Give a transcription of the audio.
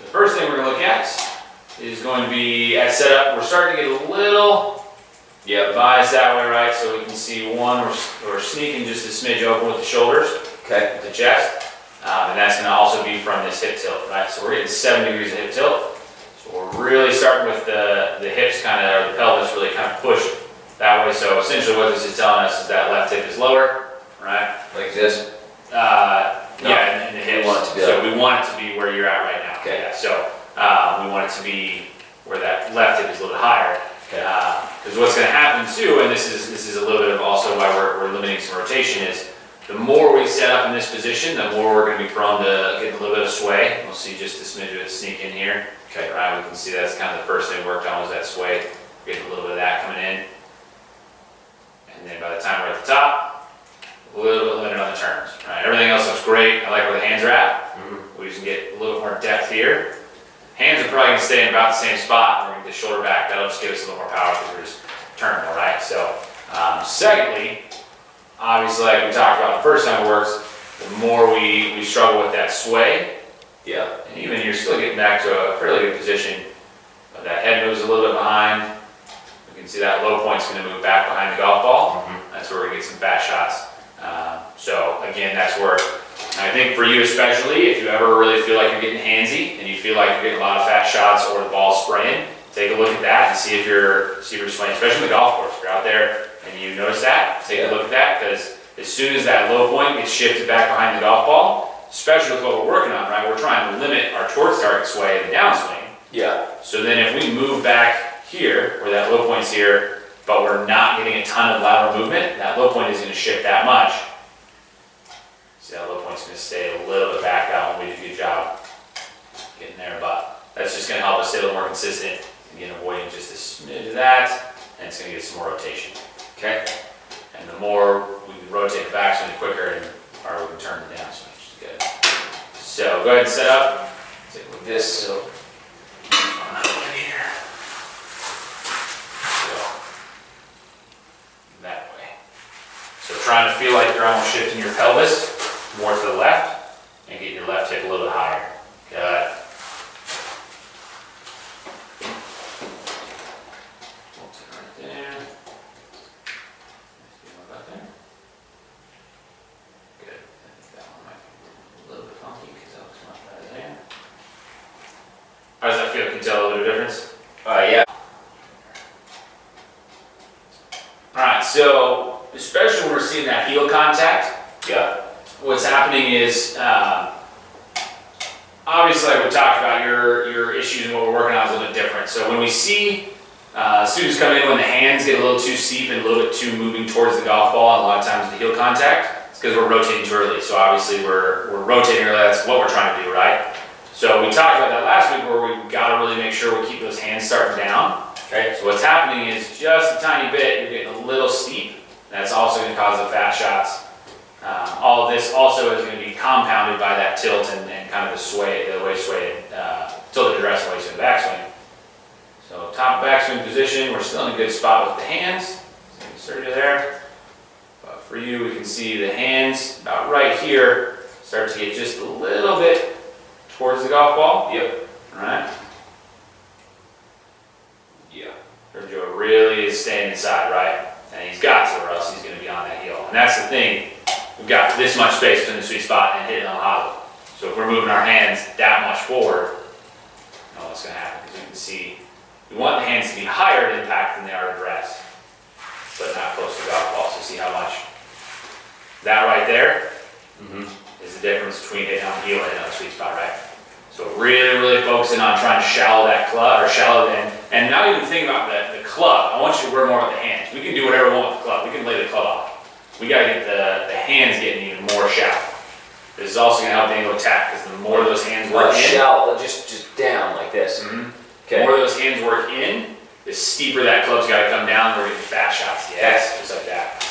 The first thing we're going to look at is going to be at setup. We're starting to get a little biased that way, right? So we can see one, we're sneaking just a smidge open with the shoulders, Okay. with the chest. And that's going to also be from this hip tilt, right? So we're getting 7 degrees of hip tilt. So we're really starting with the hips kind of, or the pelvis really kind of pushed that way. So essentially what this is telling us is that left hip is lower, right? Like this? Yeah, and the hips. We want it to be so we want it to be where you're at right now. Okay. Yeah, so we want it to be where that left hip is a little bit higher. Because what's going to happen too, and this is a little bit of also why we're limiting some rotation, is the more we set up in this position, the more we're going to be prone to getting a little bit of sway. We'll see just a smidge of it sneak in here. Okay. Right, we can see that's kind of the first thing we worked on was that sway. Getting a little bit of that coming in. And then by the time we're at the top, a little bit limited on the turns. Right, everything else looks great. I like where the hands are at. We just get a little bit more depth here. Hands are probably going to stay in about the same spot. We're going to get the shoulder back. That'll just give us a little more power because we're just turning more, right? So, secondly, obviously, like we talked about the first time it works, the more we struggle with that sway, and even you're still getting back to a fairly good position. But that head moves a little bit behind. You can see that low point's going to move back behind the golf ball. That's where we're going to get some fast shots. So again, that's where I think for you especially, if you ever really feel like you're getting handsy and you feel like you're getting a lot of fast shots or the ball spraying, take a look at that and see if you're swaying, especially on the golf course. If you're out there and you notice that, take a look at that, because as soon as that low point gets shifted back behind the golf ball, especially with what we're working on, right? We're trying to limit our towards target sway and the downswing. So then if we move back here, where that low point's here, but we're not getting a ton of lateral movement, that low point isn't going to shift that much. See, that low point's going to stay a little bit back out when we do a good job getting there, but that's just going to help us stay a little more consistent. Again, avoiding just a smidge of that, and it's going to get some more rotation. Okay. And the more we can rotate the backswing, the quicker and harder we can turn the downswing, which is good. So go ahead and set up. Take a look at this. So, that way. So trying to feel like you're almost shifting your pelvis more to the left and get your left hip a little bit higher. Good. Right there. About there. Good. I think that one might be a little bit funky because that looks much better there. How does that feel? Can you tell a little bit of difference? Yeah. Alright, so especially when we're seeing that heel contact, what's happening is, obviously like we talked about, your issues and what we're working on is a little bit different. So when we see students come in when the hands get a little too steep and a little bit too moving towards the golf ball, and a lot of times the heel contact, it's because we're rotating too early. So obviously we're rotating early, that's what we're trying to do, right? So we talked about that last week where we've got to really make sure we keep those hands starting down. Okay, so what's happening is just a tiny bit, you're getting a little steep. That's also going to cause the fast shots. All of this also is going to be compounded by that tilt and kind of the sway, the way swayed, tilted direction, way swing, backswing. So top backswing position, we're still in a good spot with the hands. So you there. But for you, we can see the hands about right here start to get just a little bit towards the golf ball. All right. Sergio really is staying inside, right? And he's got to, or else he's going to be on that heel. And that's the thing. We've got this much space between the sweet spot and hitting on the hobble. So if we're moving our hands that much forward, you know what's going to happen. Because you can see, we want the hands to be higher at impact than they are at rest, but not close to the golf ball. So see how much that right there is the difference between hitting on the heel and hitting on the sweet spot, right? So really focusing on trying to shallow that club, or shallow the end. And now even think about the club. I want you to worry more about the hands. We can do whatever we want with the club. We can lay the club off. We got to get the hands getting even more shallow. This is also going to help the angle attack, because the more those hands work in. Shallow, just down like this. The more those hands work in, the steeper that club's got to come down. We're getting fast shots. Yes, just like that.